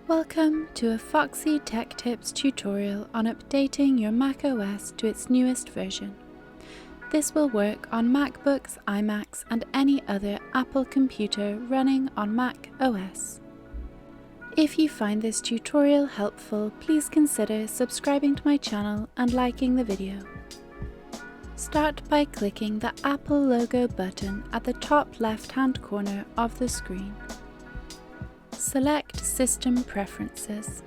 Welcome to a Foxy Tech Tips tutorial on updating your Mac OS to its newest version. This will work on MacBooks, iMacs and any other Apple computer running on Mac OS. If you find this tutorial helpful, please consider subscribing to my channel and liking the video. Start by clicking the Apple logo button at the top left-hand corner of the screen. Select System Preferences.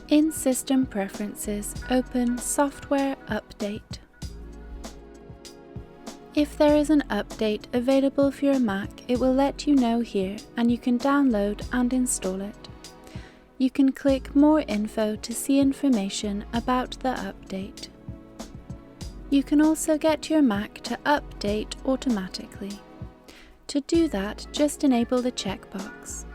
In System Preferences, open Software Update. If there is an update available for your Mac, it will let you know here and you can download and install it. You can click More Info to see information about the update. You can also get your Mac to update automatically. To do that, just enable the checkbox.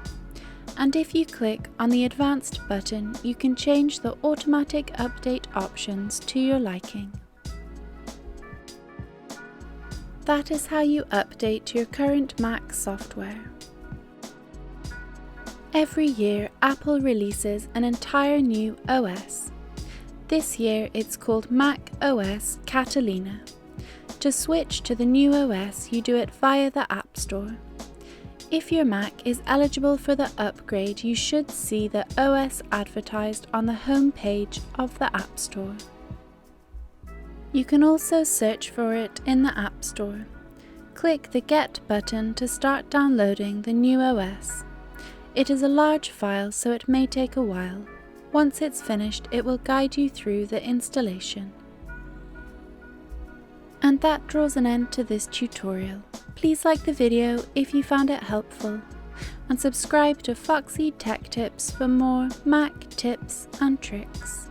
And if you click on the Advanced button, you can change the automatic update options to your liking. That is how you update your current Mac software. Every year, Apple releases an entire new OS. This year, it's called Mac OS Catalina. To switch to the new OS, you do it via the App Store. If your Mac is eligible for the upgrade, you should see the OS advertised on the home page of the App Store. You can also search for it in the App Store. Click the Get button to start downloading the new OS. It is a large file, so it may take a while. Once it's finished, it will guide you through the installation. And that draws an end to this tutorial. Please like the video if you found it helpful, and subscribe to Foxy Tech Tips for more Mac tips and tricks.